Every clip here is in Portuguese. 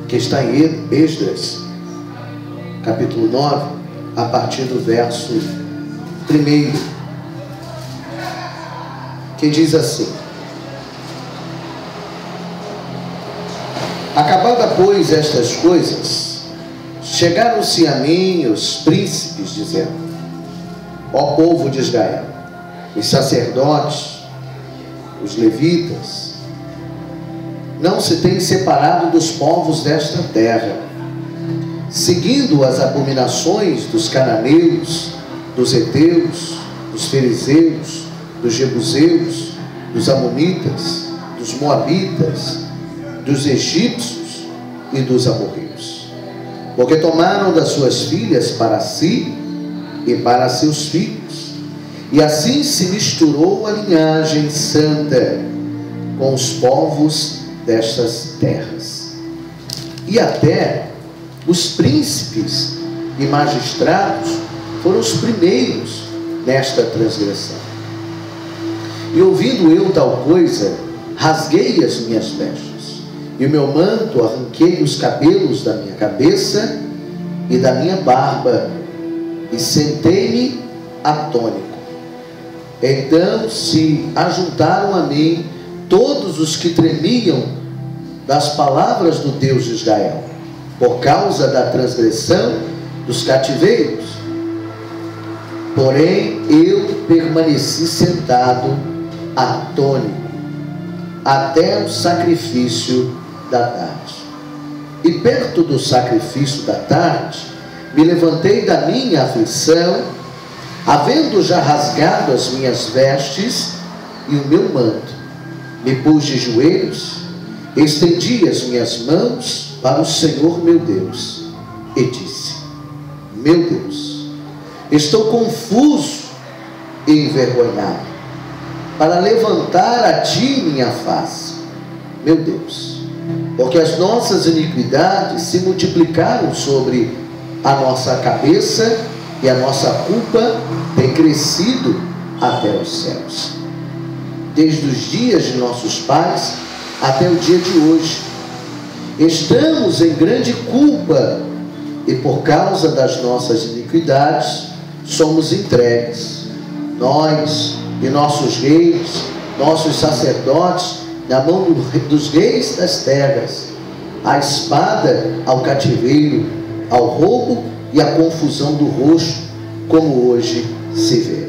que está em Esdras, capítulo 9, a partir do verso 1, que diz assim: acabada, pois, estas coisas, chegaram-se a mim os príncipes, dizendo: ó povo de Israel, os sacerdotes, os levitas, não se têm separado dos povos desta terra, seguindo as abominações dos cananeus, dos heteus, dos fariseus, dos jebuseus, dos amonitas, dos moabitas, dos egípcios e dos amorreus, porque tomaram das suas filhas para si e para seus filhos, e assim se misturou a linhagem santa com os povos destas terras. E até os príncipes e magistrados foram os primeiros nesta transgressão. E ouvindo eu tal coisa, rasguei as minhas vestes, e o meu manto arranquei os cabelos da minha cabeça e da minha barba, e sentei-me atônito. Então se ajuntaram a mim todos os que tremiam das palavras do Deus de Israel, por causa da transgressão dos cativeiros. Porém eu permaneci sentado atônito até o sacrifício da tarde. E perto do sacrifício da tarde me levantei da minha aflição, havendo já rasgado as minhas vestes e o meu manto, me pus de joelhos, estendi as minhas mãos para o Senhor meu Deus e disse: meu Deus, estou confuso e envergonhado para levantar a ti minha face, meu Deus, porque as nossas iniquidades se multiplicaram sobre a nossa cabeça e a nossa culpa tem crescido até os céus, desde os dias de nossos pais até o dia de hoje. Estamos em grande culpa, e por causa das nossas iniquidades somos entregues, nós e nossos reis, nossos sacerdotes, na mão dos reis das terras, à espada, ao cativeiro, ao roubo e à confusão do rosto, como hoje se vê.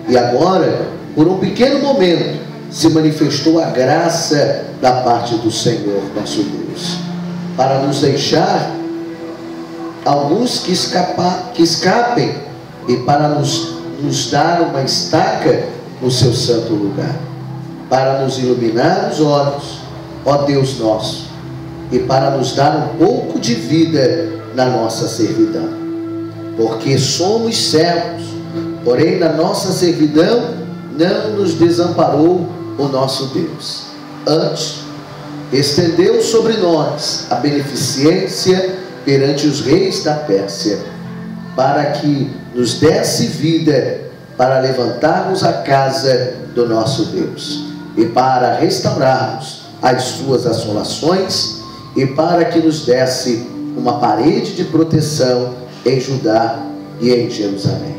E agora, por um pequeno momento, se manifestou a graça da parte do Senhor nosso Deus, para nos deixar alguns que escapem, e para nos dar uma estaca no seu santo lugar, para nos iluminar os olhos, ó Deus nosso, e para nos dar um pouco de vida na nossa servidão, porque somos servos, porém na nossa servidão não nos desamparou o nosso Deus, antes estendeu sobre nós a beneficência perante os reis da Pérsia, para que nos desse vida para levantarmos a casa do nosso Deus, e para restaurarmos as suas assolações, e para que nos desse uma parede de proteção em Judá e em Jerusalém.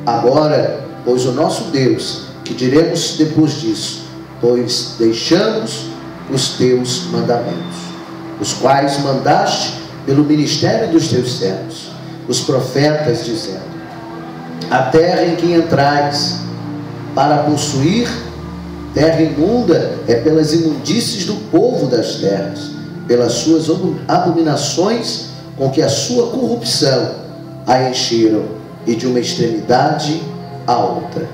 Agora, pois, o nosso Deus, que diremos depois disso, pois deixamos os teus mandamentos, os quais mandaste pelo ministério dos teus servos, os profetas, dizendo: a terra em que entrais para possuir, terra imunda é pelas imundícies do povo das terras, pelas suas abominações com que a sua corrupção a encheram, e de uma extremidade a outra.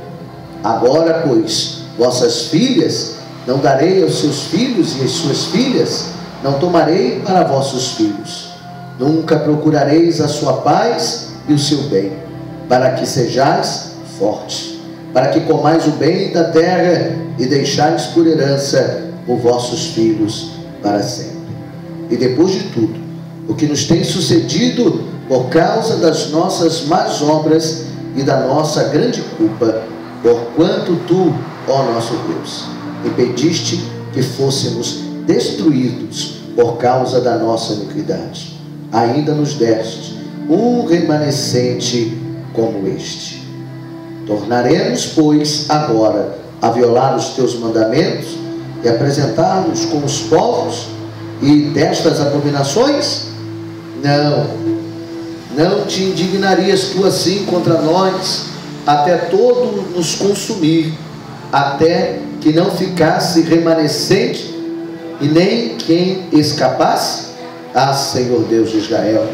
Agora, pois, vossas filhas não darei aos seus filhos, e as suas filhas não tomarei para vossos filhos. Nunca procurareis a sua paz e o seu bem, para que sejais fortes, para que comais o bem da terra e deixais por herança os vossos filhos para sempre. E depois de tudo, o que nos tem sucedido por causa das nossas más obras e da nossa grande culpa, porquanto tu, ó nosso Deus, impediste que fôssemos destruídos por causa da nossa iniquidade. Ainda nos deste um remanescente como este. Tornaremos, pois, agora a violar os teus mandamentos e apresentar-nos com os povos e destas abominações? Não te indignarias tu assim contra nós, até todo nos consumir, até que não ficasse remanescente e nem quem escapasse? Ah, Senhor Deus de Israel,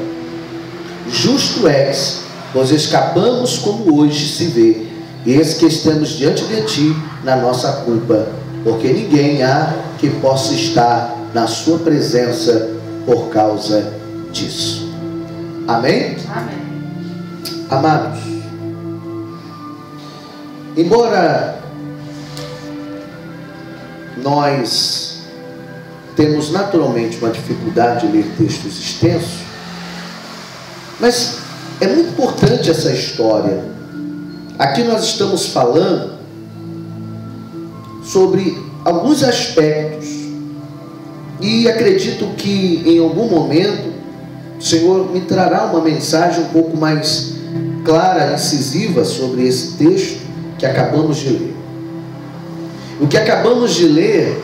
justo és, pois escapamos como hoje se vê, e eis que estamos diante de ti na nossa culpa, porque ninguém há que possa estar na sua presença por causa disso. Amém? Amém. Amados, embora nós temos naturalmente uma dificuldade de ler textos extensos, mas é muito importante essa história. Aqui nós estamos falando sobre alguns aspectos, e acredito que em algum momento o Senhor me trará uma mensagem um pouco mais clara, incisiva sobre esse texto que acabamos de ler. O que acabamos de ler,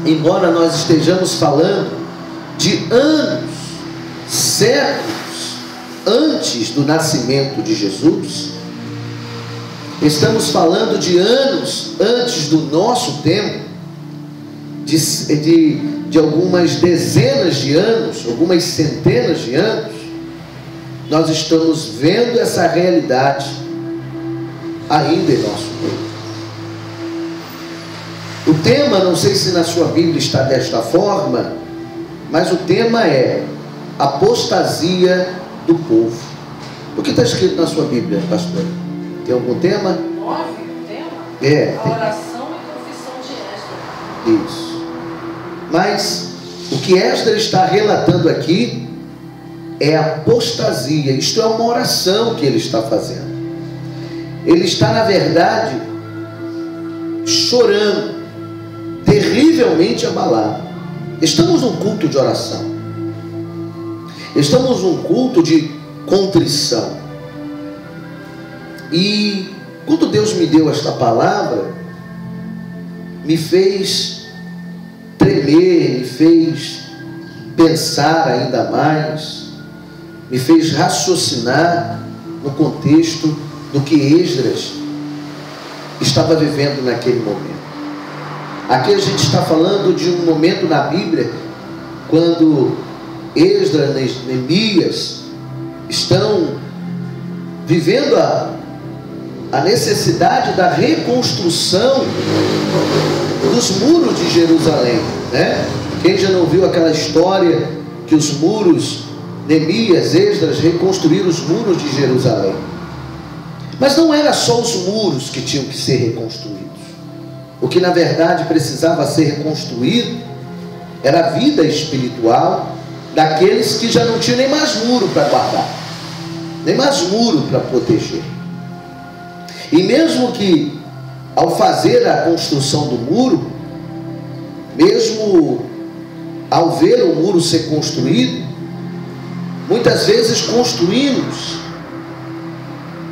embora nós estejamos falando de anos, séculos antes do nascimento de Jesus, estamos falando de anos antes do nosso tempo, de algumas dezenas de anos, algumas centenas de anos. Nós estamos vendo essa realidade ainda em nosso meio. O tema, não sei se na sua Bíblia está desta forma, mas o tema é apostasia do povo. O que está escrito na sua Bíblia, pastor? Tem algum tema? 9, o tema? É. A oração e confissão de Esdras. Isso. Mas o que Esdras está relatando aqui é apostasia. Isto é uma oração que ele está fazendo. Ele está, na verdade, chorando, terrivelmente abalado. Estamos num culto de oração. Estamos num culto de contrição. E quando Deus me deu esta palavra, me fez tremer, me fez pensar ainda mais, me fez raciocinar no contexto do que Esdras estava vivendo naquele momento. Aqui a gente está falando de um momento na Bíblia quando Esdras e Neemias estão vivendo a necessidade da reconstrução dos muros de Jerusalém, né? Quem já não viu aquela história que os muros, Neemias, Esdras reconstruíram os muros de Jerusalém? Mas não era só os muros que tinham que ser reconstruídos. O que na verdade precisava ser reconstruído era a vida espiritual daqueles que já não tinham nem mais muro para guardar, nem mais muro para proteger. E mesmo que ao fazer a construção do muro, mesmo ao ver o muro ser construído, muitas vezes construímos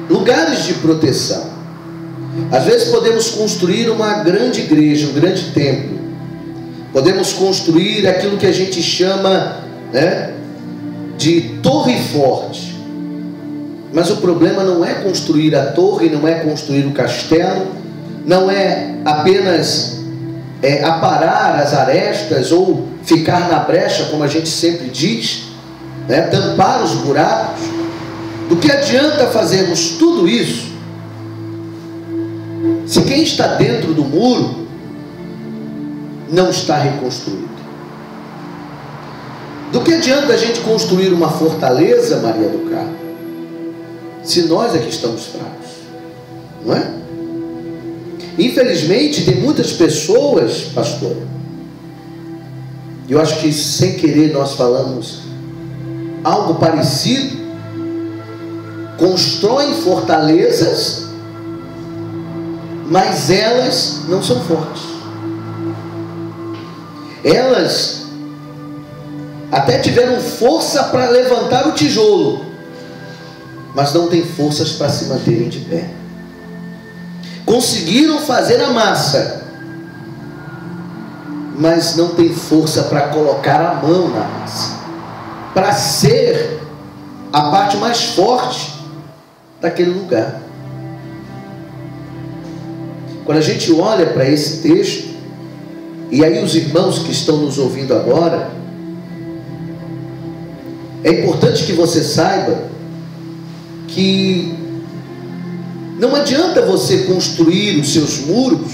lugares de proteção. Às vezes podemos construir uma grande igreja, um grande templo. Podemos construir aquilo que a gente chama, né, de torre forte. Mas o problema não é construir a torre, não é construir o castelo, não é apenas aparar as arestas ou ficar na brecha, como a gente sempre diz, né, tampar os buracos. Do que adianta fazermos tudo isso se quem está dentro do muro não está reconstruído? Do que adianta a gente construir uma fortaleza, Maria do Carmo, se nós aqui estamos fracos? Não é? Infelizmente tem muitas pessoas, pastor, eu acho que sem querer nós falamos algo parecido, constroem fortalezas, mas elas não são fortes. Elas até tiveram força para levantar o tijolo, mas não têm forças para se manterem de pé. Conseguiram fazer a massa, mas não tem força para colocar a mão na massa, para ser a parte mais forte daquele lugar. Quando a gente olha para esse texto, e aí os irmãos que estão nos ouvindo agora, é importante que você saiba que não adianta você construir os seus muros,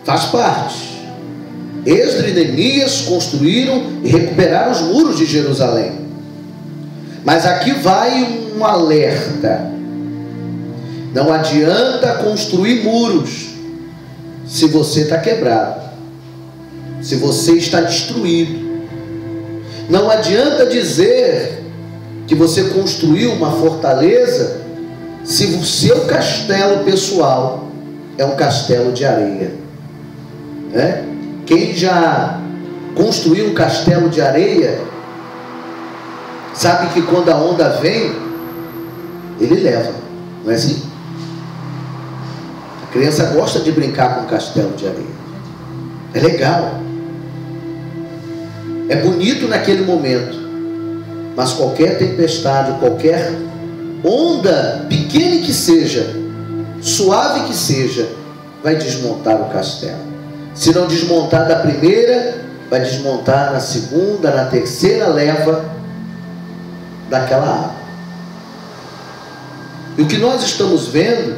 faz parte. Esdras e Neemias construíram e recuperaram os muros de Jerusalém. Mas aqui vai um alerta: não adianta construir muros se você está quebrado, se você está destruído. Não adianta dizer que você construiu uma fortaleza se o seu castelo pessoal é um castelo de areia, né? Quem já construiu um castelo de areia sabe que quando a onda vem, ele leva, não é assim? A criança gosta de brincar com um castelo de areia, é legal, é bonito naquele momento, mas qualquer tempestade, qualquer onda, pequena que seja, suave que seja, vai desmontar o castelo. Se não desmontar da primeira, vai desmontar na segunda, na terceira leva daquela água. E o que nós estamos vendo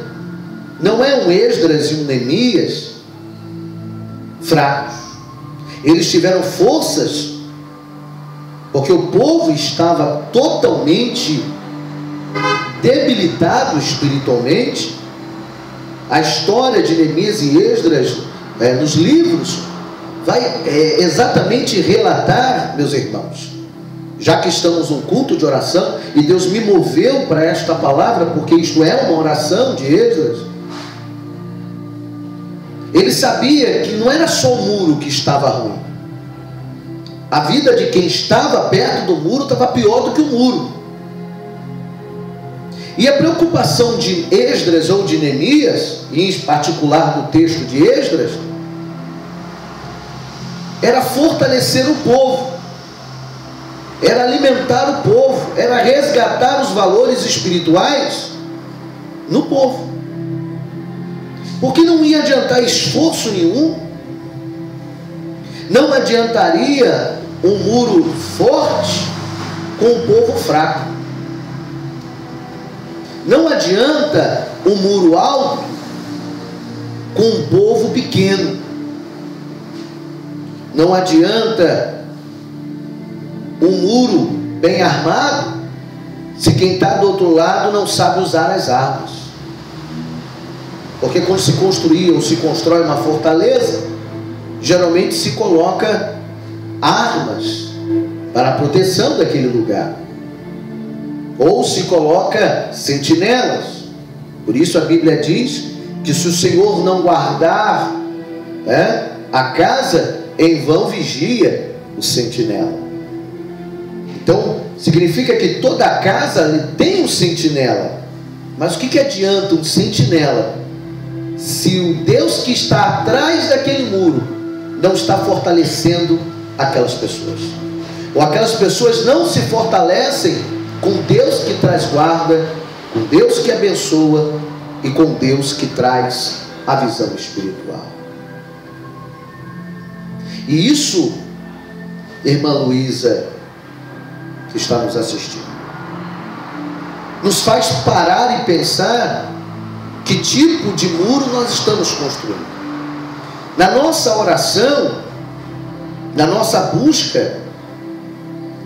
não é um Esdras e um Neemias fracos. Eles tiveram forças porque o povo estava totalmente debilitado espiritualmente. A história de Neemias e Esdras nos livros vai exatamente relatar, meus irmãos, já que estamos num culto de oração e Deus me moveu para esta palavra, porque isto é uma oração de Esdras. Ele sabia que não era só o muro que estava ruim, a vida de quem estava perto do muro estava pior do que o muro. E a preocupação de Esdras ou de Neemias, e em particular no texto de Esdras, era fortalecer o povo, era alimentar o povo, era resgatar os valores espirituais no povo, porque não ia adiantar esforço nenhum, não adiantaria um muro forte com um povo fraco, não adianta um muro alto com um povo pequeno, não adianta um muro bem armado se quem está do outro lado não sabe usar as armas. Porque quando se construía ou se constrói uma fortaleza, geralmente se coloca armas para a proteção daquele lugar, ou se coloca sentinelas. Por isso a Bíblia diz que se o Senhor não guardar a casa, em vão vigia o sentinela. Então significa que toda a casa tem um sentinela. Mas o que adianta um sentinela se o Deus que está atrás daquele muro não está fortalecendo aquelas pessoas? Ou aquelas pessoas não se fortalecem com Deus que traz guarda, com Deus que abençoa e com Deus que traz a visão espiritual. E isso, irmã Luísa, que está nos assistindo, nos faz parar e pensar que tipo de muro nós estamos construindo. Na nossa oração, na nossa busca,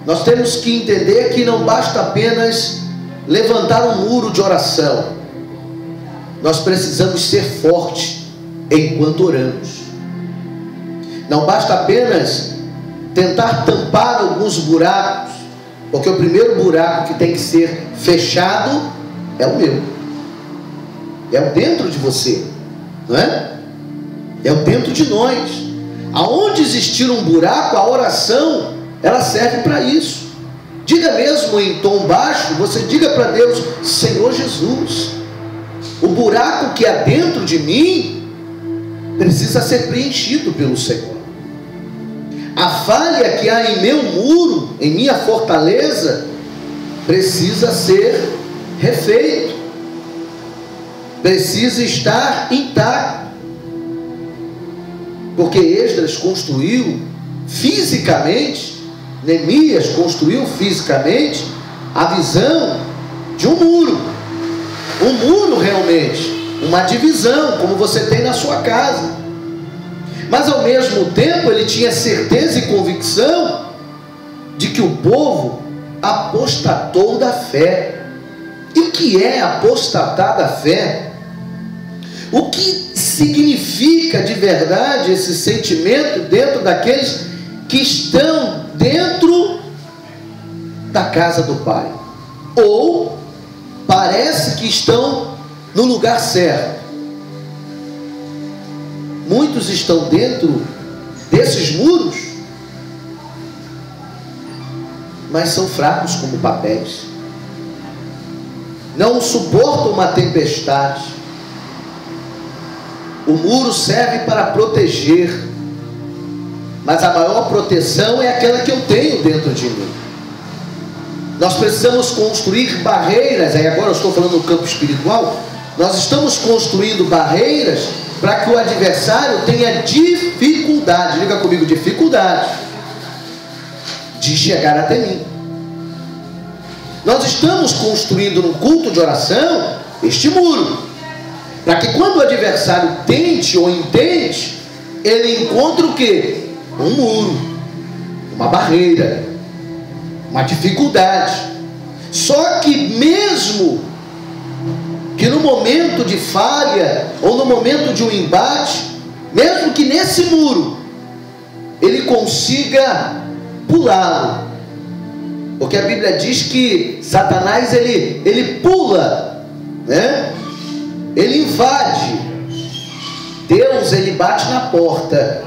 nós temos que entender que não basta apenas levantar um muro de oração. Nós precisamos ser fortes enquanto oramos. Não basta apenas tentar tampar alguns buracos, porque o primeiro buraco que tem que ser fechado é o meu, é o dentro de você, não é? É o dentro de nós. Aonde existir um buraco, a oração, ela serve para isso. Diga mesmo em tom baixo, você diga para Deus: Senhor Jesus, o buraco que há dentro de mim precisa ser preenchido pelo Senhor. A falha que há em meu muro, em minha fortaleza, precisa ser refeito, precisa estar intacto. Porque Esdras construiu fisicamente, Neemias construiu fisicamente a visão de um muro realmente, uma divisão, como você tem na sua casa. Mas ao mesmo tempo ele tinha certeza e convicção de que o povo apostatou da fé. E o que é apostatar da fé? O que significa de verdade esse sentimento dentro daqueles que estão dentro da casa do Pai? Ou parece que estão no lugar certo. Muitos estão dentro desses muros, mas são fracos como papéis, não suportam uma tempestade. O muro serve para proteger, mas a maior proteção é aquela que eu tenho dentro de mim. Nós precisamos construir barreiras. Aí agora eu estou falando no campo espiritual. Nós estamos construindo barreiras para que o adversário tenha dificuldade, diga comigo, dificuldade de chegar até mim. Nós estamos construindo no culto de oração este muro, para que quando o adversário tente ou intente, ele encontre o quê? Um muro, uma barreira, uma dificuldade. Só que mesmo que no momento de falha, ou no momento de um embate, mesmo que nesse muro, ele consiga pulá-lo, porque a Bíblia diz que Satanás, ele pula, né? Ele invade. Deus, ele bate na porta,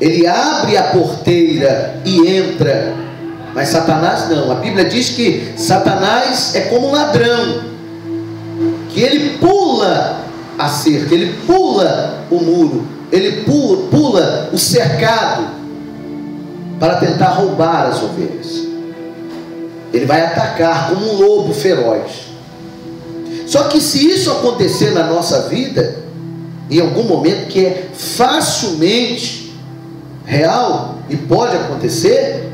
ele abre a porteira e entra, mas Satanás não. A Bíblia diz que Satanás é como um ladrão, que ele pula a cerca, ele pula o muro, ele pula o cercado para tentar roubar as ovelhas. Ele vai atacar como um lobo feroz. Só que se isso acontecer na nossa vida, em algum momento, que é facilmente real e pode acontecer,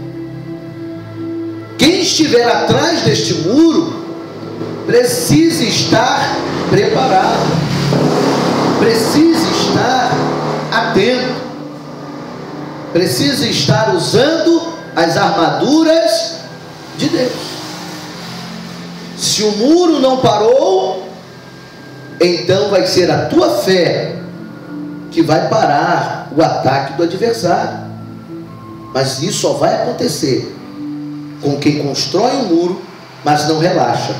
quem estiver atrás deste muro precisa estar preparado, precisa estar atento, precisa estar usando as armaduras de Deus. Se o muro não parou, então vai ser a tua fé que vai parar o ataque do adversário. Mas isso só vai acontecer com quem constrói um muro, mas não relaxa.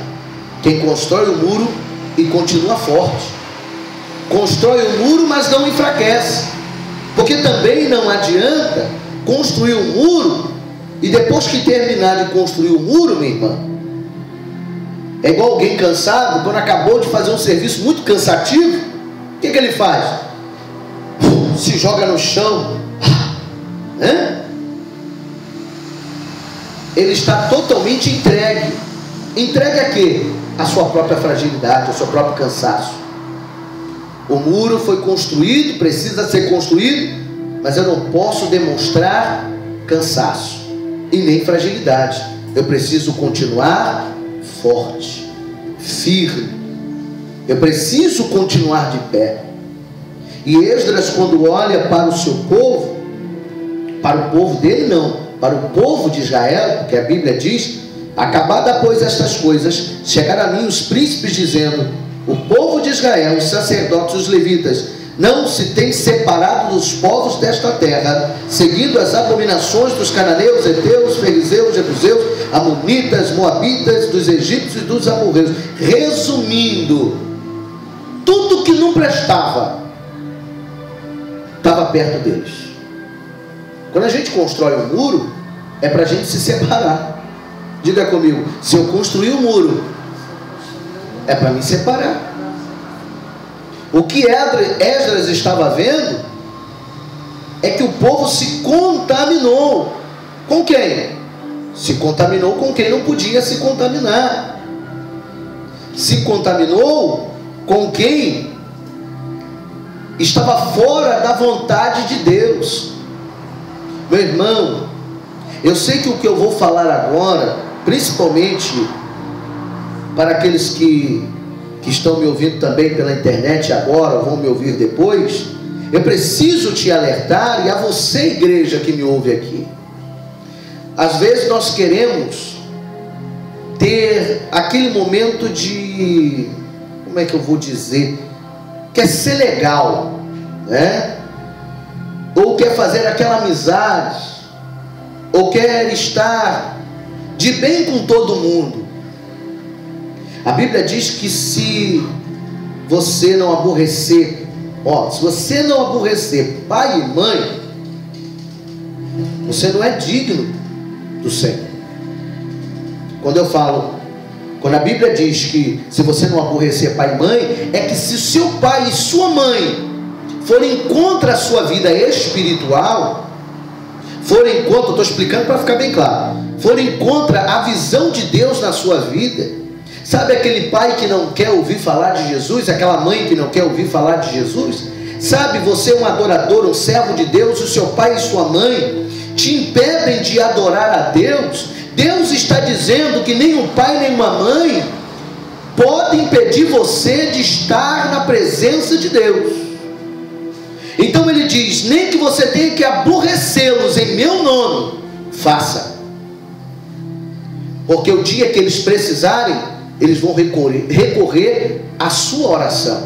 Quem constrói o muro e continua forte. Constrói o muro, mas não enfraquece. Porque também não adianta construir um muro e depois que terminar de construir o muro, minha irmã, é igual alguém cansado, quando acabou de fazer um serviço muito cansativo, o que ele faz? Se joga no chão. Ele está totalmente entregue. Entregue a quê? A sua própria fragilidade, o seu próprio cansaço. O muro foi construído, precisa ser construído, mas eu não posso demonstrar cansaço e nem fragilidade. Eu preciso continuar forte, firme. Eu preciso continuar de pé. E Esdras, quando olha para o seu povo, para o povo dele não, para o povo de Israel, porque a Bíblia diz: acabada pois estas coisas, chegaram a mim os príncipes dizendo: o povo de Israel, os sacerdotes, os levitas, não se tem separado dos povos desta terra, seguindo as abominações dos cananeus, heteus, fariseus, jebuseus, amonitas, moabitas, dos egípcios e dos amorreus. Resumindo, tudo que não prestava estava perto deles. Quando a gente constrói um muro, é para a gente se separar. Diga comigo, se eu construir um muro, é para me separar. O que Esdras estava vendo é que o povo se contaminou. Com quem? Se contaminou com quem não podia se contaminar. Se contaminou com quem estava fora da vontade de Deus. Meu irmão, eu sei que o que eu vou falar agora, principalmente para aqueles que estão me ouvindo também pela internet agora, ou vão me ouvir depois, eu preciso te alertar, e a você, igreja que me ouve aqui. Às vezes nós queremos ter aquele momento de, como é que eu vou dizer, quer ser legal, né? Ou quer fazer aquela amizade, ou quer estar de bem com todo mundo. A Bíblia diz que se você não aborrecer, se você não aborrecer pai e mãe, você não é digno do Senhor. Quando a Bíblia diz que se você não aborrecer pai e mãe, é que se seu pai e sua mãe forem contra a sua vida espiritual, forem contra, estou explicando para ficar bem claro, forem contra a visão de Deus na sua vida. Sabe aquele pai que não quer ouvir falar de Jesus, aquela mãe que não quer ouvir falar de Jesus? Sabe, você é um adorador, um servo de Deus, o seu pai e sua mãe te impedem de adorar a Deus. Deus está dizendo que nem um pai nem uma mãe podem impedir você de estar na presença de Deus. Então ele diz, nem que você tenha que aborrecê-los em meu nome, faça. Porque o dia que eles precisarem, eles vão recorrer à sua oração.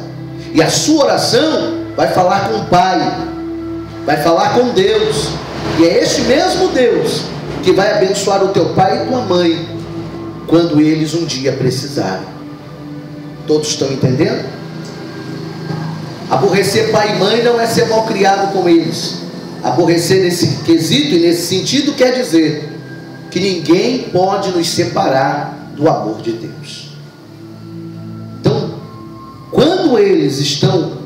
E a sua oração vai falar com o Pai, vai falar com Deus. E é esse mesmo Deus que vai abençoar o teu pai e tua mãe quando eles um dia precisarem. Todos estão entendendo? Aborrecer pai e mãe não é ser mal criado com eles. Aborrecer nesse quesito e nesse sentido quer dizer que ninguém pode nos separar do amor de Deus. Então, quando eles estão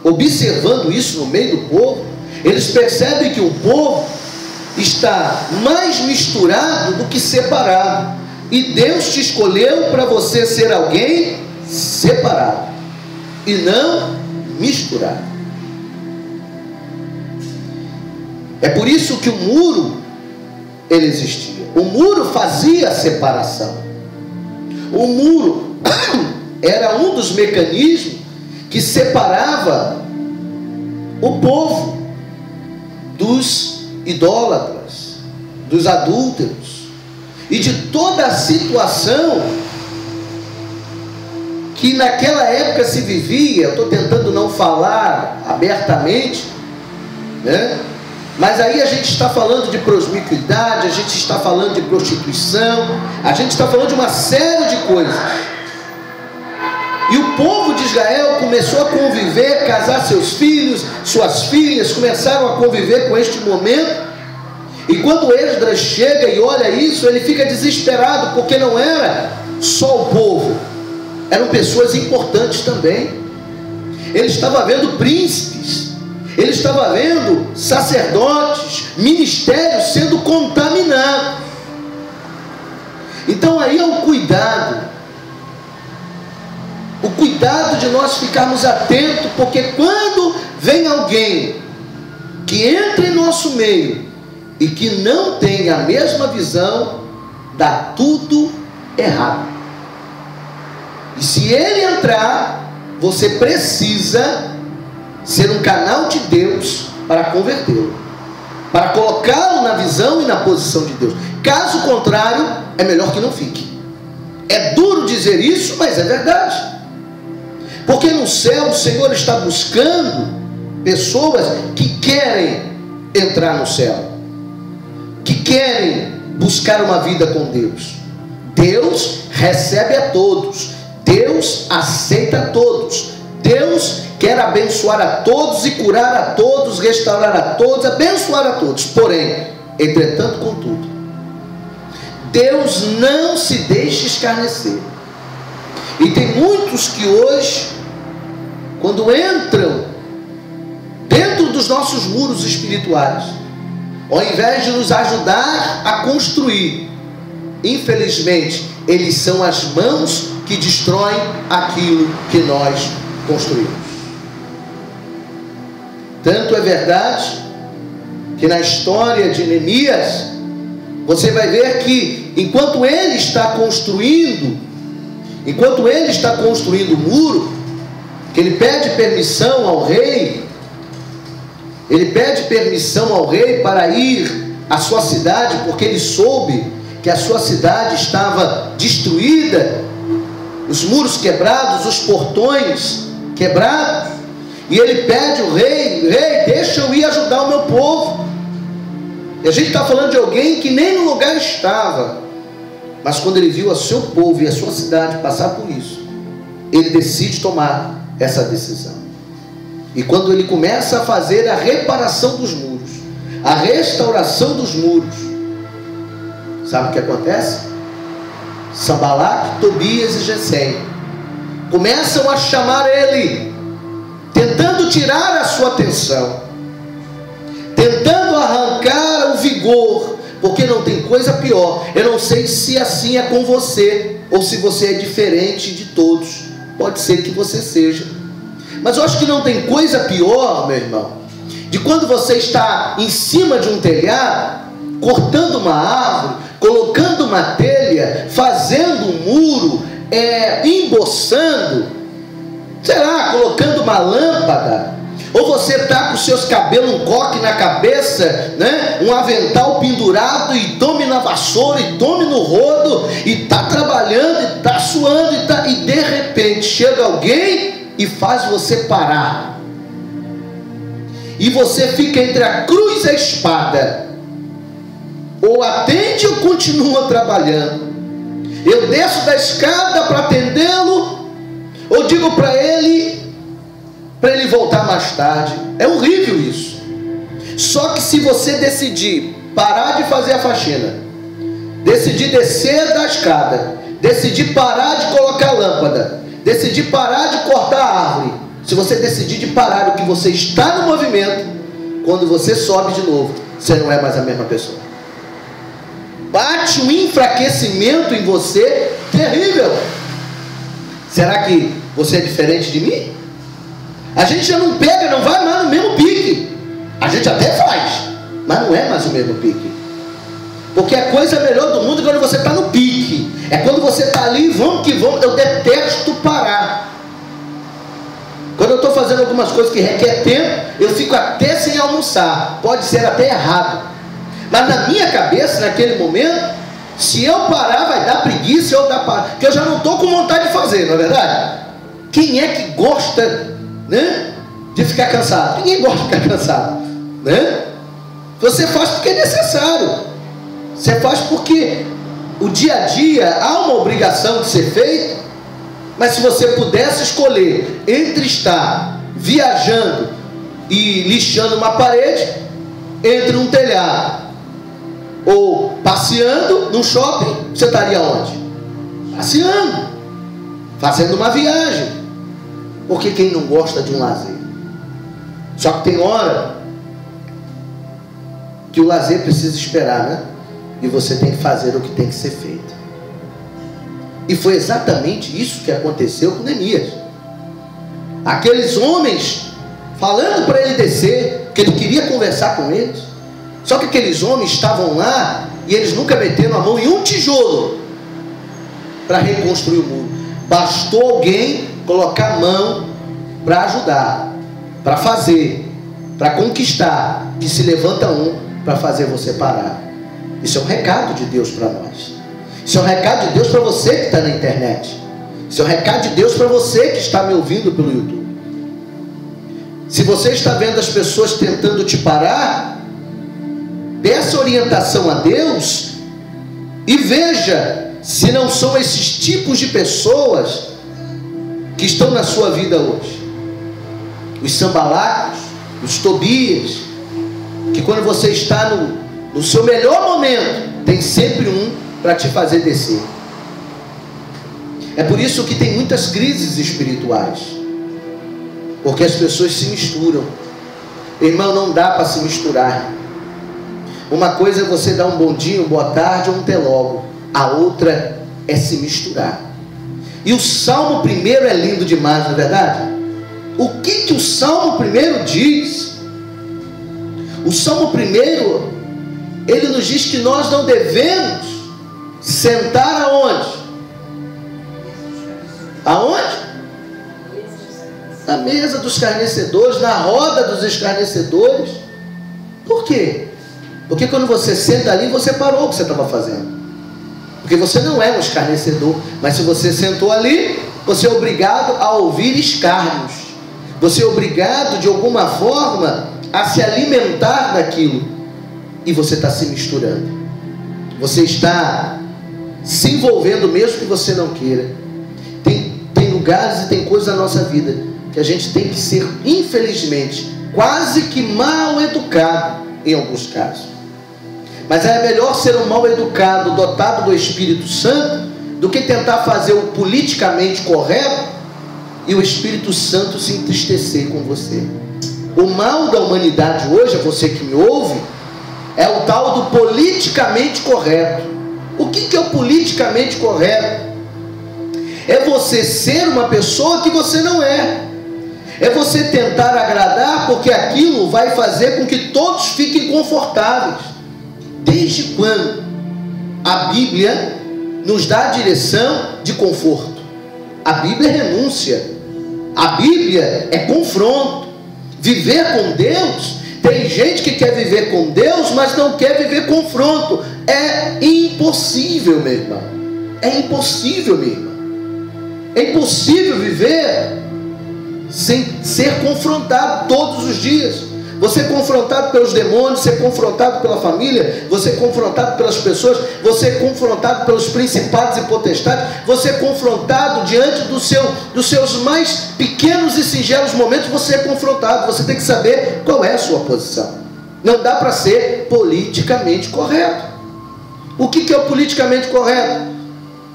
observando isso no meio do povo, eles percebem que o povo está mais misturado do que separado. E Deus te escolheu para você ser alguém separado e não misturado. É por isso que o muro, ele existia. O muro fazia a separação. O muro era um dos mecanismos que separava o povo dos idólatras, dos adúlteros e de toda a situação que naquela época se vivia. Eu estou tentando não falar abertamente, né? Mas aí a gente está falando de promiscuidade, a gente está falando de prostituição, a gente está falando de uma série de coisas. E o povo de Israel começou a conviver, casar seus filhos, suas filhas, começaram a conviver com este momento. E quando Esdras chega e olha isso, ele fica desesperado, porque não era só o povo, eram pessoas importantes também. Ele estava vendo príncipes, ele estava vendo sacerdotes, ministérios sendo contaminados. Então aí é o cuidado de nós ficarmos atentos, porque quando vem alguém que entra em nosso meio e que não tem a mesma visão, dá tudo errado. E se ele entrar, você precisa ser um canal de Deus para convertê-lo, para colocá-lo na visão e na posição de Deus. Caso contrário, é melhor que não fique. É duro dizer isso, mas é verdade. Porque no céu o Senhor está buscando pessoas que querem entrar no céu, que querem buscar uma vida com Deus. Deus recebe a todos, Deus aceita a todos, Deus quer abençoar a todos e curar a todos, restaurar a todos, abençoar a todos. Porém, entretanto, contudo, Deus não se deixa escarnecer. E tem muitos que hoje, quando entram dentro dos nossos muros espirituais, ao invés de nos ajudar a construir, infelizmente, eles são as mãos que destroem aquilo que nós construímos. Tanto é verdade que na história de Neemias, você vai ver que enquanto ele está construindo o muro, que ele pede permissão ao rei, para ir à sua cidade, porque ele soube que a sua cidade estava destruída, os muros quebrados, os portões quebrados, e ele pede ao rei: deixa eu ir ajudar o meu povo. E a gente está falando de alguém que nem no lugar estava, mas quando ele viu o seu povo e a sua cidade passar por isso, ele decide tomar essa decisão. E quando ele começa a fazer a reparação dos muros, a restauração dos muros, sabe o que acontece? Sanbalate, Tobias e Gesem começam a chamar ele, tentando tirar a sua atenção, tentando arrancar o vigor, porque não tem coisa pior. Eu não sei se assim é com você, ou se você é diferente de todos. Pode ser que você seja, mas eu acho que não tem coisa pior, meu irmão, de quando você está em cima de um telhado, cortando uma árvore, colocando uma telha, fazendo um muro, emboçando, sei lá, colocando uma lâmpada, ou você está com seus cabelos, um coque na cabeça, né? Um avental pendurado, e tome na vassoura, e tome no rodo, e está trabalhando, e está suando, e de repente chega alguém e faz você parar, e você fica entre a cruz e a espada: ou atende ou continua trabalhando. Eu desço da escada para atendê-lo, ou digo para ele voltar mais tarde. É horrível isso. Só que se você decidir parar de fazer a faxina, decidir descer da escada, decidir parar de colocar lâmpada, decidir parar de cortar a árvore, se você decidir de parar o que você está no movimento, quando você sobe de novo, você não é mais a mesma pessoa. Bate um enfraquecimento em você terrível. Será que você é diferente de mim? A gente já não pega, não vai mais no mesmo pique. A gente até faz, mas não é mais o mesmo pique. Porque a coisa melhor do mundo é quando você está no pique. É quando você está ali, vamos que vamos. Eu detesto parar. Quando eu estou fazendo algumas coisas que requer tempo, eu fico até sem almoçar. Pode ser até errado, mas na minha cabeça, naquele momento, se eu parar, vai dar preguiça, porque eu já não estou com vontade de fazer, não é verdade? Quem é que gosta, né, de ficar cansado? Ninguém gosta de ficar cansado, né? Você faz porque é necessário, você faz porque o dia a dia há uma obrigação de ser feito. Mas se você pudesse escolher entre estar viajando e lixando uma parede, entre um telhado ou passeando num shopping, você estaria onde? Passeando, fazendo uma viagem. Porque quem não gosta de um lazer? Só que tem hora que o lazer precisa esperar, né? E você tem que fazer o que tem que ser feito. E foi exatamente isso que aconteceu com Neemias. Aqueles homens falando para ele descer, que ele queria conversar com eles. Só que aqueles homens estavam lá e eles nunca meteram a mão em um tijolo para reconstruir o muro. Bastou alguém colocar a mão para ajudar, para fazer, para conquistar, que se levanta um para fazer você parar. Isso é um recado de Deus para nós. Isso é um recado de Deus para você que está na internet. Isso é um recado de Deus para você que está me ouvindo pelo YouTube. Se você está vendo as pessoas tentando te parar, peça orientação a Deus e veja se não são esses tipos de pessoas que estão na sua vida hoje. os Sambalacos, os Tobias, que quando você está no seu melhor momento, tem sempre um para te fazer descer. É por isso que tem muitas crises espirituais, porque as pessoas se misturam. Irmão, não dá para se misturar. Uma coisa é você dar um bom dia, uma boa tarde ou um até logo. A outra é se misturar. E o Salmo 1 é lindo demais, não é verdade? O que o Salmo 1 diz? O Salmo 1, ele nos diz que nós não devemos sentar aonde? Aonde? Na mesa dos escarnecedores, na roda dos escarnecedores. Por quê? Porque quando você senta ali, você parou o que você estava fazendo. Porque você não é um escarnecedor. Mas se você sentou ali, você é obrigado a ouvir escárnios. Você é obrigado, de alguma forma, a se alimentar daquilo. E você está se misturando. Você está se envolvendo mesmo que você não queira. Tem lugares e tem coisas na nossa vida que a gente tem que ser, infelizmente, quase que mal educado em alguns casos. Mas é melhor ser um mal educado, dotado do Espírito Santo, do que tentar fazer o politicamente correto e o Espírito Santo se entristecer com você. O mal da humanidade hoje, você que me ouve, é o tal do politicamente correto. O que é o politicamente correto? É você ser uma pessoa que você não é. É você tentar agradar, porque aquilo vai fazer com que todos fiquem confortáveis. Desde quando a Bíblia nos dá a direção de conforto? A Bíblia é renúncia. A Bíblia é confronto. Viver com Deus, tem gente que quer viver com Deus, mas não quer viver confronto. É impossível, meu irmão. É impossível, minha irmã. É impossível viver sem ser confrontado todos os dias. Você é confrontado pelos demônios, você é confrontado pela família, você é confrontado pelas pessoas, você é confrontado pelos principados e potestades, você é confrontado diante dos seus mais pequenos e singelos momentos, você é confrontado. Você tem que saber qual é a sua posição. Não dá para ser politicamente correto. O que é o politicamente correto?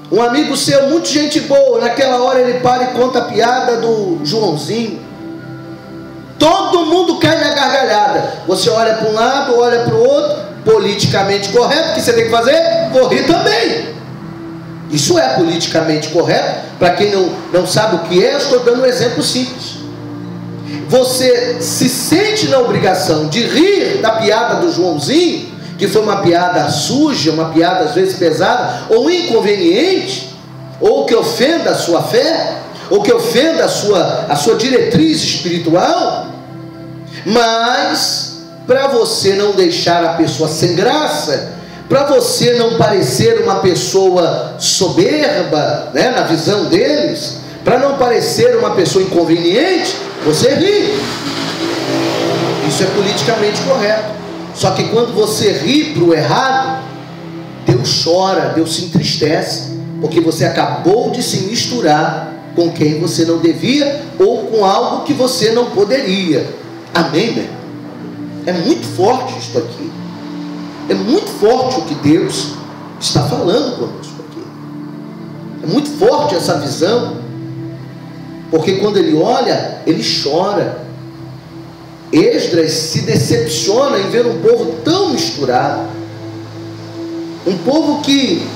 Um amigo seu, muito gente boa, naquela hora ele para e conta a piada do Joãozinho. Todo mundo cai na gargalhada. Você olha para um lado, olha para o outro. Politicamente correto, o que você tem que fazer? Vou rir também. Isso é politicamente correto. Para quem não sabe o que é, eu estou dando um exemplo simples. Você se sente na obrigação de rir da piada do Joãozinho, que foi uma piada suja, uma piada às vezes pesada, ou inconveniente, ou que ofenda a sua fé, ou que ofenda a sua diretriz espiritual. Mas para você não deixar a pessoa sem graça, para você não parecer uma pessoa soberba, né, na visão deles, para não parecer uma pessoa inconveniente, você ri. Isso é politicamente correto. Só que quando você ri para o errado, Deus chora, Deus se entristece, porque você acabou de se misturar com quem você não devia, ou com algo que você não poderia. Amém, meu? É muito forte isso aqui. É muito forte o que Deus está falando conosco aqui. É muito forte essa visão, porque quando ele olha, ele chora. Esdras se decepciona em ver um povo tão misturado, um povo que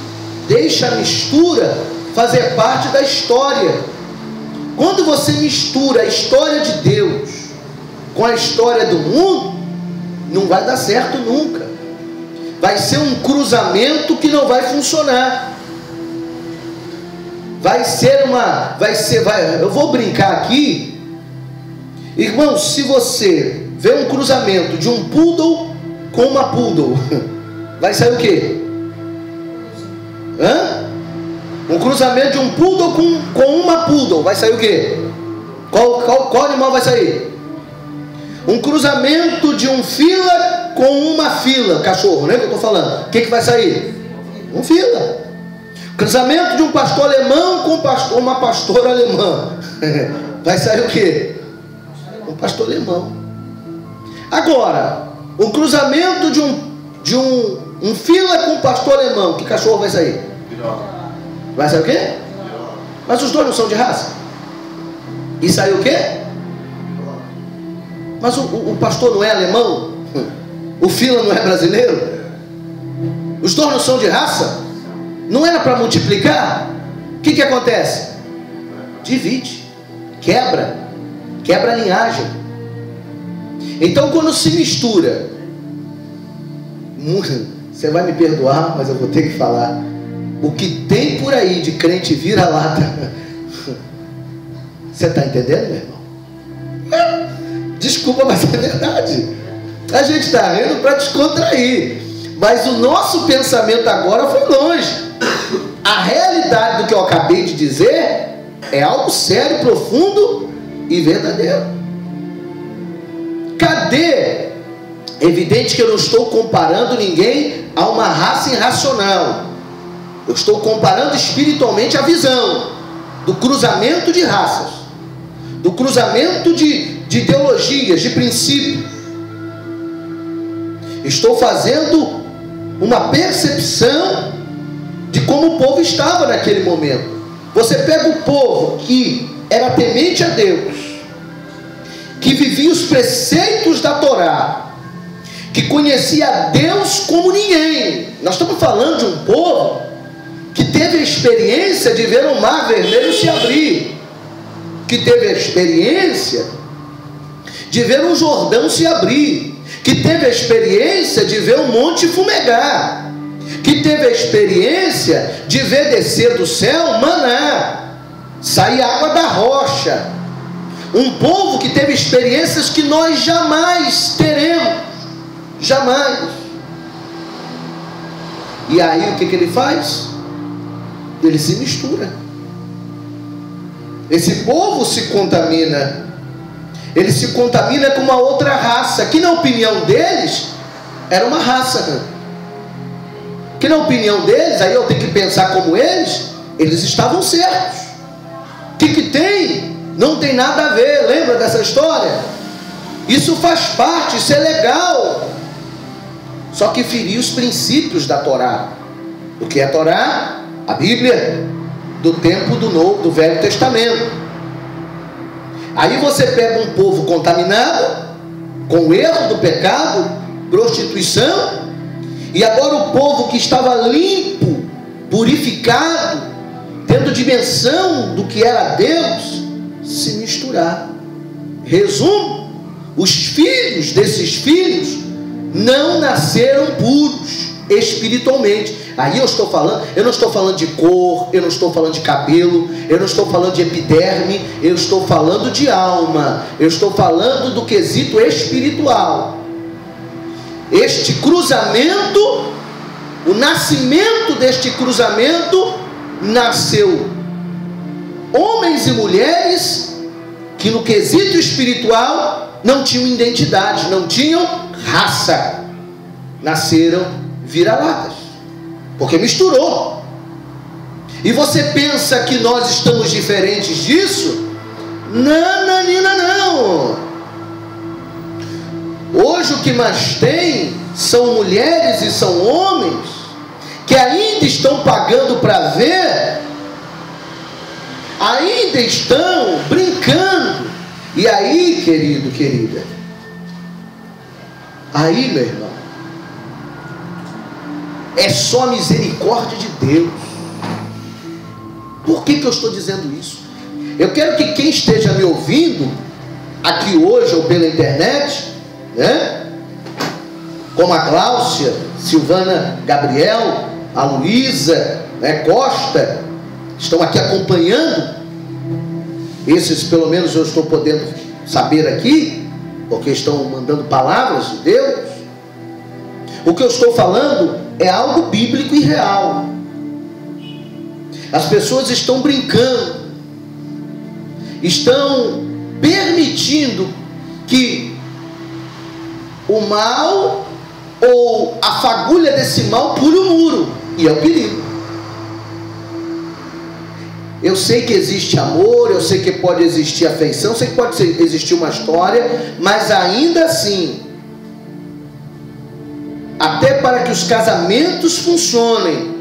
deixa a mistura fazer parte da história. Quando você mistura a história de Deus com a história do mundo, não vai dar certo nunca. Vai ser um cruzamento que não vai funcionar. Eu vou brincar aqui. Irmão, se você vê um cruzamento de um poodle com uma poodle, vai sair o quê? Um cruzamento de um poodle com uma poodle, vai sair o quê? Qual animal vai sair? Um cruzamento de um fila com uma fila, cachorro, né, que eu estou falando. O que vai sair? Um fila. Cruzamento de um pastor alemão com uma pastora alemã, vai sair o quê? Um pastor alemão. Agora, o cruzamento de um fila com um pastor alemão, que cachorro vai sair? Vai sair o quê? Mas os dois não são de raça. E saiu o quê? Mas o pastor não é alemão? O fila não é brasileiro? Os dois não são de raça? Não era para multiplicar? O que acontece? Divide, quebra a linhagem. Então quando se mistura, você vai me perdoar, mas eu vou ter que falar, o que tem por aí de crente vira-lata, você está entendendo, meu irmão? Desculpa, mas é verdade. A gente está rindo para descontrair, mas o nosso pensamento agora foi longe. A realidade do que eu acabei de dizer é algo sério, profundo e verdadeiro. Cadê? Evidente que eu não estou comparando ninguém a uma raça irracional. Eu estou comparando espiritualmente a visão do cruzamento de raças, do cruzamento de ideologias, de princípios. Estou fazendo uma percepção de como o povo estava naquele momento. Você pega o povo que era temente a Deus, que vivia os preceitos da Torá, que conhecia a Deus como ninguém. Nós estamos falando de um povo que teve a experiência de ver o mar vermelho se abrir, que teve a experiência de ver o Jordão se abrir, que teve a experiência de ver o monte fumegar, que teve a experiência de ver descer do céu maná, sair água da rocha. Um povo que teve experiências que nós jamais teremos, jamais. E aí o que ele faz? Ele se mistura. Esse povo se contamina. Ele se contamina com uma outra raça, que na opinião deles era uma raça, que na opinião deles, aí eu tenho que pensar como eles estavam certos. O que tem? Não tem nada a ver. Lembra dessa história? Isso faz parte, isso é legal, só que feriu os princípios da Torá. O que é a Torá? A Bíblia do tempo do Novo, do Velho Testamento. Aí você pega um povo contaminado com o erro do pecado, prostituição, e agora o povo que estava limpo, purificado, tendo dimensão do que era Deus, se misturar. Resumo: os filhos desses filhos não nasceram puros espiritualmente. Aí eu não estou falando de cor, eu não estou falando de cabelo, eu não estou falando de epiderme, eu estou falando de alma, eu estou falando do quesito espiritual. Este cruzamento, o nascimento deste cruzamento, nasceu homens e mulheres que no quesito espiritual não tinham identidade, não tinham raça, nasceram vira-latas, porque misturou. E você pensa que nós estamos diferentes disso? Não. Hoje o que mais tem são mulheres e são homens que ainda estão pagando para ver, ainda estão brincando. E aí, querido, querida, aí, meu irmão, é só a misericórdia de Deus. Por que eu estou dizendo isso? Eu quero que quem esteja me ouvindo aqui hoje ou pela internet, né, como a Cláudia, Silvana Gabriel, a Luísa, né, Costa, estão aqui acompanhando. Esses pelo menos eu estou podendo saber aqui, porque estão mandando palavras de Deus. O que eu estou falando é algo bíblico e real. As pessoas estão brincando, estão permitindo que o mal ou a fagulha desse mal pule o muro, e é o perigo. Eu sei que existe amor, eu sei que pode existir afeição, eu sei que pode existir uma história, mas ainda assim, até para que os casamentos funcionem,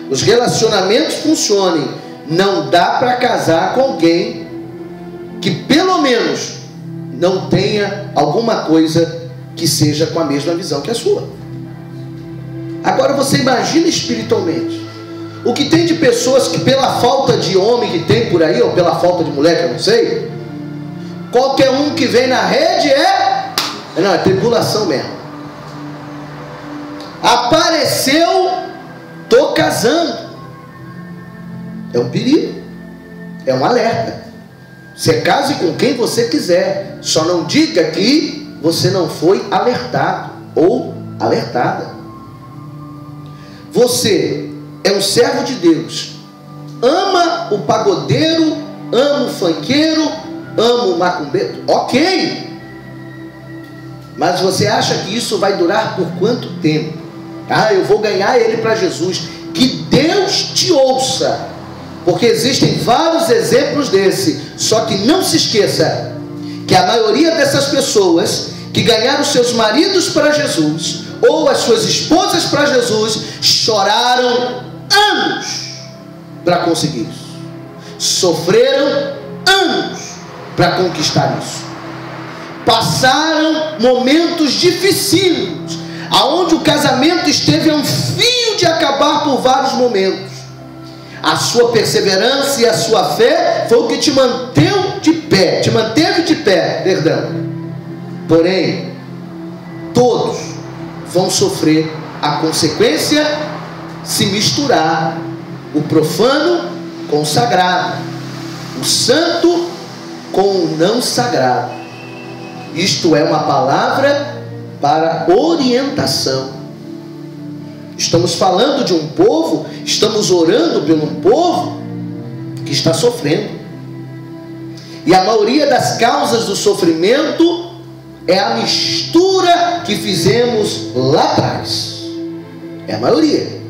os relacionamentos funcionem, não dá para casar com alguém que pelo menos não tenha alguma coisa que seja com a mesma visão que a sua. Agora você imagina espiritualmente o que tem de pessoas que pela falta de homem que tem por aí, ou pela falta de mulher, que eu não sei, qualquer um que vem na rede é tribulação mesmo. Apareceu, tô casando. É um perigo, é um alerta. Você case com quem você quiser, só não diga que você não foi alertado ou alertada. Você é um servo de Deus, ama o pagodeiro, ama o funkeiro, ama o macumbeiro, ok, mas você acha que isso vai durar por quanto tempo? Eu vou ganhar ele para Jesus. Que Deus te ouça, porque existem vários exemplos desse. Só que não se esqueça que a maioria dessas pessoas que ganharam seus maridos para Jesus, ou as suas esposas para Jesus, choraram anos para conseguir isso, sofreram anos para conquistar isso, passaram momentos dificílimos, aonde o casamento esteve a um fio de acabar por vários momentos. A sua perseverança e a sua fé foi o que te manteve de pé, porém todos vão sofrer a consequência se misturar o profano com o sagrado, o santo com o não sagrado. Isto é uma palavra para orientação. Estamos falando de um povo, estamos orando por um povo que está sofrendo. E a maioria das causas do sofrimento é a mistura que fizemos lá atrás. É a maioria.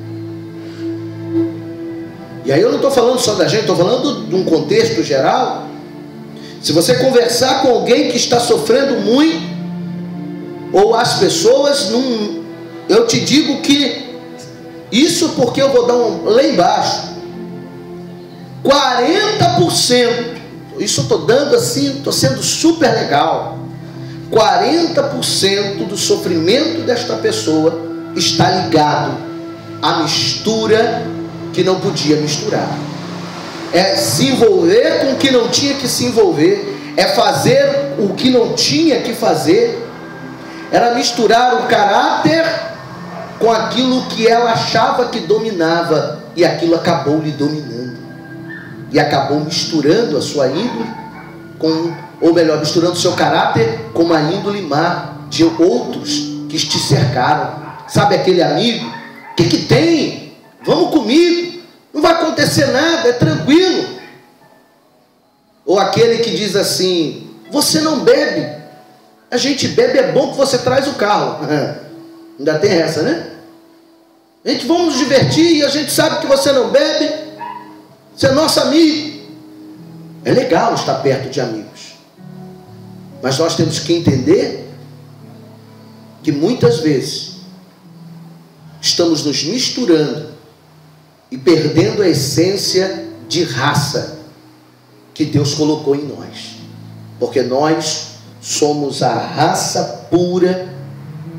E aí eu não estou falando só da gente, estou falando de um contexto geral. Se você conversar com alguém que está sofrendo muito, ou as pessoas, eu te digo que isso porque eu vou dar lá embaixo, 40%, isso eu estou dando assim, estou sendo super legal, 40% do sofrimento desta pessoa está ligado à mistura que não podia misturar. É se envolver com o que não tinha que se envolver, é fazer o que não tinha que fazer, era misturar o caráter com aquilo que ela achava que dominava, e aquilo acabou lhe dominando, e acabou misturando a sua índole misturando o seu caráter com a índole má de outros que te cercaram. Sabe aquele amigo? O que tem? Vamos comigo, não vai acontecer nada, é tranquilo. Ou aquele que diz assim: você não bebe, a gente bebe, é bom que você traz o carro. Ainda tem essa, né? A gente vamos nos divertir e a gente sabe que você não bebe, você é nosso amigo. É legal estar perto de amigos, mas nós temos que entender que muitas vezes estamos nos misturando e perdendo a essência de raça que Deus colocou em nós, porque nós somos a raça pura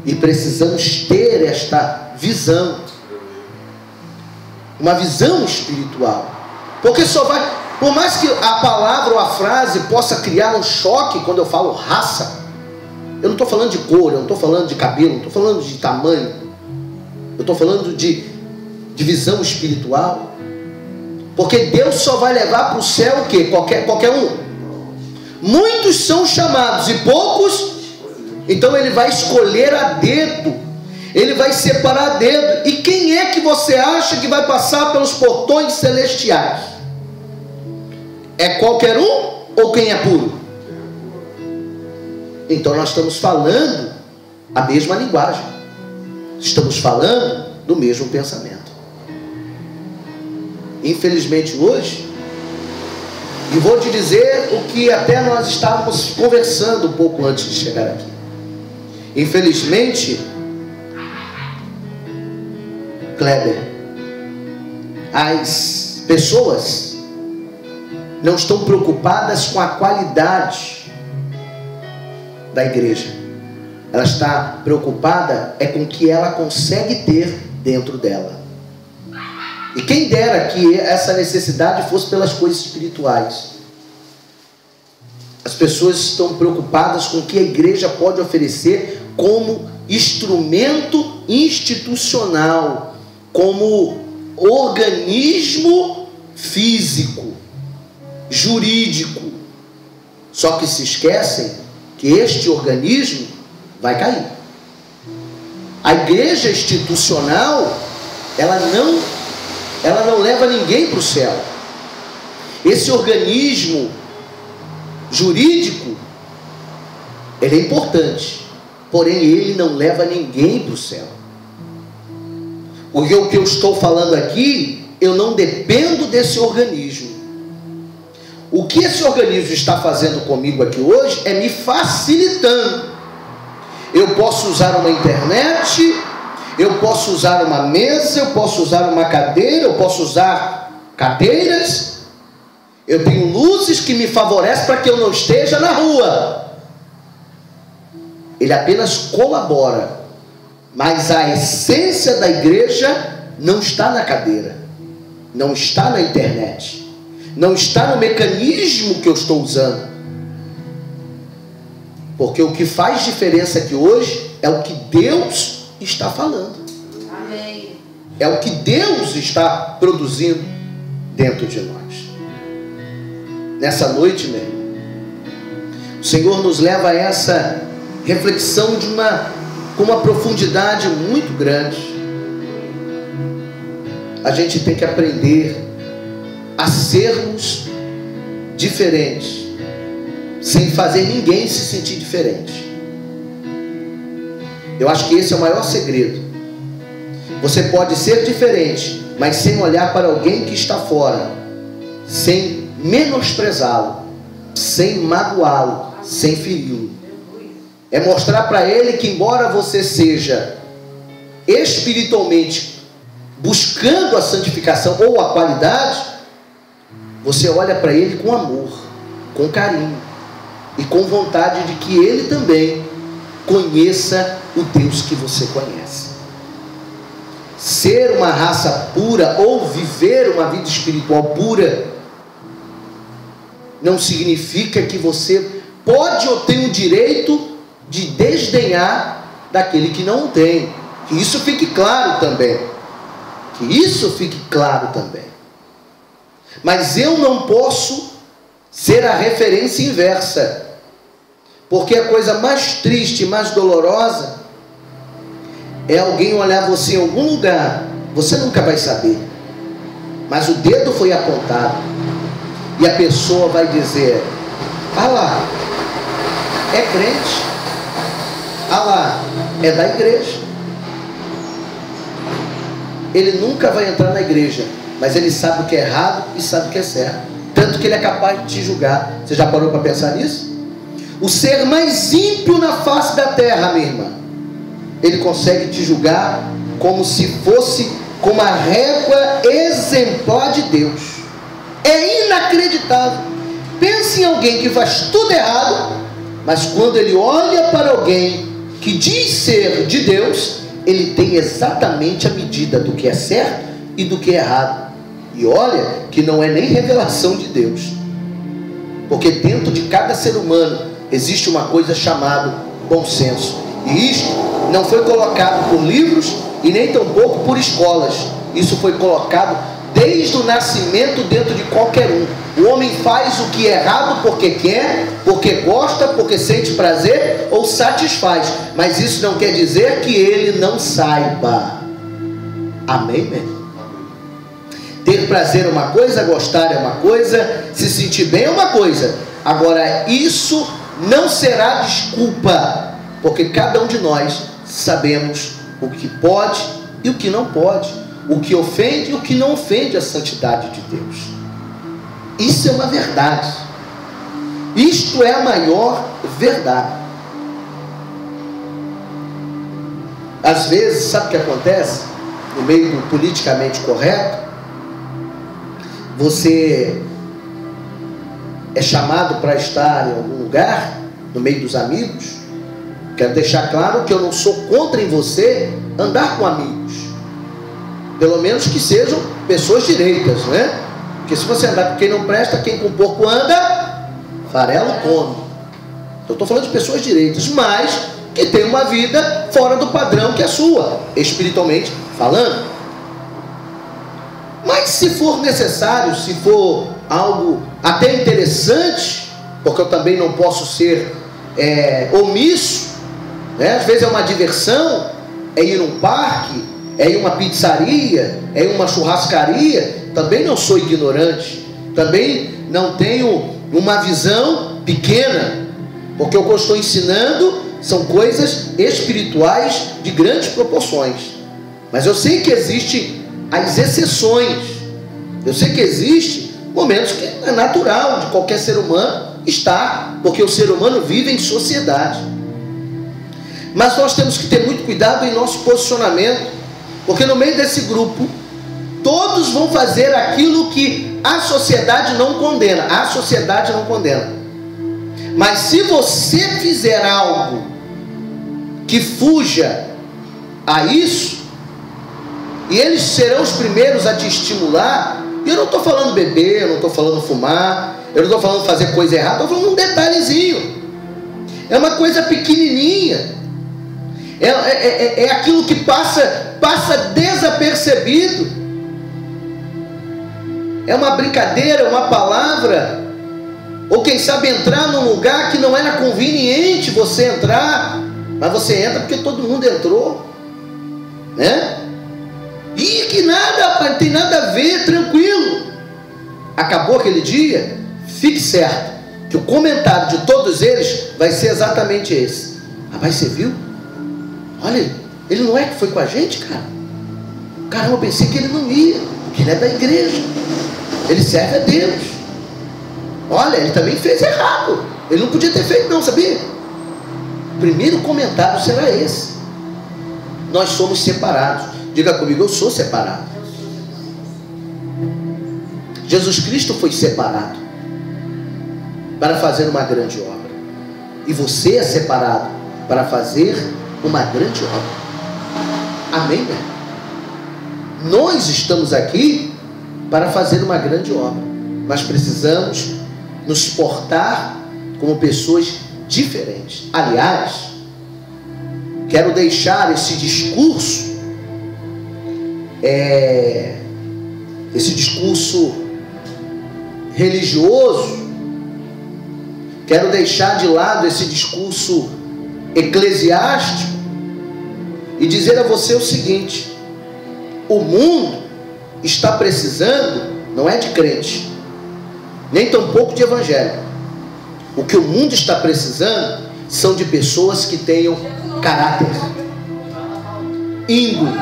e precisamos ter esta visão, uma visão espiritual, porque só vai, por mais que a palavra ou a frase possa criar um choque quando eu falo raça, eu não estou falando de cor, eu não estou falando de cabelo, não estou falando de tamanho, eu estou falando de visão espiritual, porque Deus só vai levar para o céu o quê? Qualquer um. Muitos são chamados e poucos, então Ele vai escolher a dedo, Ele vai separar a dedo. E quem é que você acha que vai passar pelos portões celestiais? É qualquer um ou quem é puro? Então nós estamos falando a mesma linguagem, estamos falando do mesmo pensamento. Infelizmente hoje E vou te dizer o que até nós estávamos conversando um pouco antes de chegar aqui. Infelizmente, Kleber, as pessoas não estão preocupadas com a qualidade da igreja. Ela está preocupada com o que ela consegue ter dentro dela. E quem dera que essa necessidade fosse pelas coisas espirituais. As pessoas estão preocupadas com o que a igreja pode oferecer como instrumento institucional, como organismo físico, jurídico. Só que se esquecem que este organismo vai cair. A igreja institucional, ela não leva ninguém para o céu. Esse organismo jurídico, ele é importante, porém ele não leva ninguém para o céu. Porque o que eu estou falando aqui, eu não dependo desse organismo. O que esse organismo está fazendo comigo aqui hoje é me facilitando. Eu posso usar uma internet, eu posso usar uma mesa, eu posso usar uma cadeira, eu posso usar cadeiras. Eu tenho luzes que me favorecem para que eu não esteja na rua. Ele apenas colabora, mas a essência da igreja não está na cadeira, não está na internet, não está no mecanismo que eu estou usando. Porque o que faz diferença aqui hoje é o que Deus está falando. Amém. É o que Deus está produzindo dentro de nós. Nessa noite, meu irmão, o Senhor nos leva a essa reflexão com uma profundidade muito grande. A gente tem que aprender a sermos diferentes, sem fazer ninguém se sentir diferente. Eu acho que esse é o maior segredo. Você pode ser diferente, mas sem olhar para alguém que está fora, sem menosprezá-lo, sem magoá-lo, sem feri-lo. É mostrar para ele que, embora você seja espiritualmente buscando a santificação ou a qualidade, você olha para ele com amor, com carinho e com vontade de que ele também conheça o Deus que você conhece. Ser uma raça pura ou viver uma vida espiritual pura não significa que você pode ou tem o direito de desdenhar daquele que não tem. Que isso fique claro também. Que isso fique claro também. Mas eu não posso ser a referência inversa. Porque a coisa mais triste, mais dolorosa, é alguém olhar você em algum lugar. Você nunca vai saber. Mas o dedo foi apontado. E a pessoa vai dizer: ah lá, é crente, ah lá, é da igreja. Ele nunca vai entrar na igreja, mas ele sabe o que é errado e sabe o que é certo. Tanto que ele é capaz de te julgar. Você já parou para pensar nisso? O ser mais ímpio na face da terra, minha irmã, ele consegue te julgar como se fosse com uma régua exemplar de Deus. É inacreditável. Pense em alguém que faz tudo errado, mas quando ele olha para alguém que diz ser de Deus, ele tem exatamente a medida do que é certo e do que é errado. E olha que não é nem revelação de Deus, porque dentro de cada ser humano existe uma coisa chamada bom senso. E isto não foi colocado por livros e nem tampouco por escolas. Isso foi colocado desde o nascimento dentro de qualquer um. O homem faz o que é errado porque quer, porque gosta, porque sente prazer ou satisfaz. Mas isso não quer dizer que ele não saiba. Amém, meu? Ter prazer é uma coisa, gostar é uma coisa, se sentir bem é uma coisa. Agora, isso não será desculpa, porque cada um de nós sabemos o que pode e o que não pode, o que ofende e o que não ofende a santidade de Deus. Isso é uma verdade. Isto é a maior verdade. Às vezes, sabe o que acontece? No meio do politicamente correto, você é chamado para estar em algum lugar, no meio dos amigos. Quero deixar claro que eu não sou contra em você andar com amigos, pelo menos que sejam pessoas direitas, né? Porque se você andar com quem não presta, quem com porco anda, farelo come. Eu estou falando de pessoas direitas, mas que tem uma vida fora do padrão que é a sua, espiritualmente falando. Mas se for necessário, se for algo até interessante, porque eu também não posso ser omisso, né? Às vezes é uma diversão, é ir num parque, é ir uma pizzaria, é ir uma churrascaria. Também não sou ignorante, também não tenho uma visão pequena, porque o que eu estou ensinando são coisas espirituais de grandes proporções. Mas eu sei que existem as exceções, eu sei que existem momentos que é natural de qualquer ser humano estar, porque o ser humano vive em sociedade. Mas nós temos que ter muito cuidado em nosso posicionamento, porque no meio desse grupo todos vão fazer aquilo que a sociedade não condena. A sociedade não condena. Mas se você fizer algo que fuja a isso, e eles serão os primeiros a te estimular. E eu não estou falando beber, eu não estou falando fumar, eu não estou falando fazer coisa errada, estou falando um detalhezinho. É uma coisa pequenininha. É aquilo que passa desapercebido. É uma brincadeira, é uma palavra, ou quem sabe entrar num lugar que não era conveniente você entrar, mas você entra porque todo mundo entrou, né? E que nada, não tem nada a ver, tranquilo. Acabou aquele dia, fique certo que o comentário de todos eles vai ser exatamente esse: rapaz, você viu? Olha, ele não é que foi com a gente, cara? Caramba, eu pensei que ele não ia, porque ele é da igreja, ele serve a Deus. Olha, ele também fez errado, ele não podia ter feito não, sabia? O primeiro comentário será esse: nós somos separados. Diga comigo, eu sou separado. Jesus Cristo foi separado para fazer uma grande obra, e você é separado para fazer uma grande obra. Amém, né? Nós estamos aqui para fazer uma grande obra, mas precisamos nos portar como pessoas diferentes. Aliás, quero deixar esse discurso religioso, quero deixar de lado esse discurso eclesiástico e dizer a você o seguinte: o mundo está precisando, não é de crente, nem tampouco de evangélico. O que o mundo está precisando são de pessoas que tenham caráter, índole.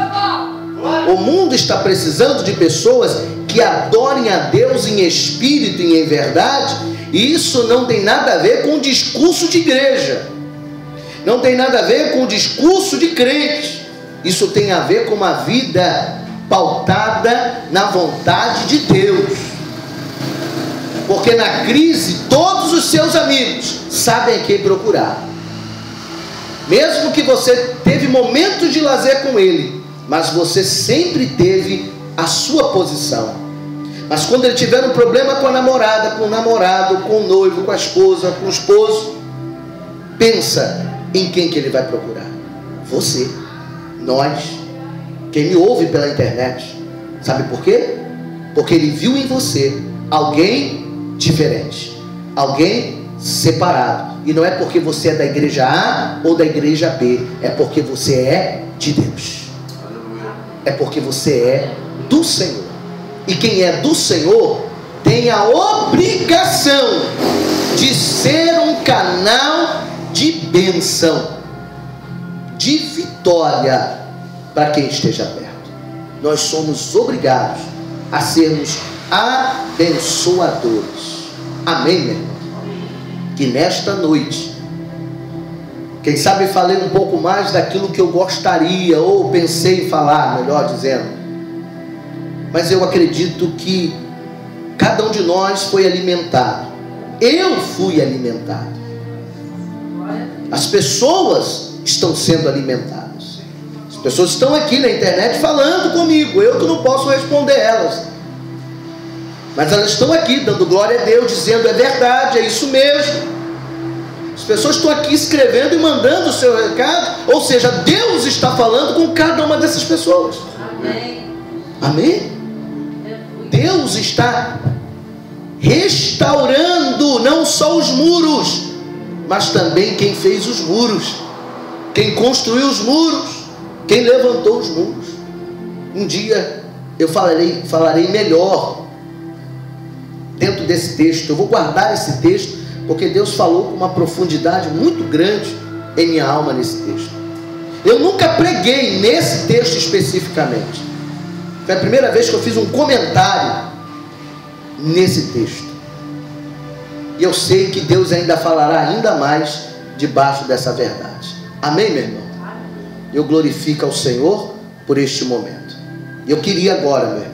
O mundo está precisando de pessoas que adorem a Deus em espírito e em verdade. E isso não tem nada a ver com o discurso de igreja, não tem nada a ver com o discurso de crente. Isso tem a ver com uma vida pautada na vontade de Deus. Porque na crise todos os seus amigos sabem a quem procurar. Mesmo que você teve momentos de lazer com ele, mas você sempre teve a sua posição. Mas quando ele tiver um problema com a namorada, com o namorado, com o noivo, com a esposa, com o esposo, pensa em quem que ele vai procurar. Você, nós, quem me ouve pela internet. Sabe por quê? Porque ele viu em você alguém diferente, alguém separado. E não é porque você é da igreja A ou da igreja B, é porque você é de Deus. É porque você é do Senhor. E quem é do Senhor tem a obrigação de ser um canal de bênção, de vitória para quem esteja perto. Nós somos obrigados a sermos abençoadores. Amém, meu irmão? Que nesta noite, quem sabe falei um pouco mais daquilo que eu gostaria, ou pensei em falar, melhor dizendo, mas eu acredito que cada um de nós foi alimentado. Eu fui alimentado. As pessoas estão sendo alimentadas. As pessoas estão aqui na internet falando comigo. Eu que não posso responder elas. Mas elas estão aqui dando glória a Deus, dizendo: é verdade, é isso mesmo. As pessoas estão aqui escrevendo e mandando o seu recado. Ou seja, Deus está falando com cada uma dessas pessoas. Amém. Amém? Deus está restaurando não só os muros, mas também quem fez os muros, quem construiu os muros, quem levantou os muros. Um dia eu falarei melhor dentro desse texto. Eu vou guardar esse texto, porque Deus falou com uma profundidade muito grande em minha alma nesse texto. Eu nunca preguei nesse texto especificamente. Foi a primeira vez que eu fiz um comentário nesse texto. E eu sei que Deus ainda falará ainda mais debaixo dessa verdade. Amém, meu irmão? Eu glorifico ao Senhor por este momento. Eu queria agora, meu irmão,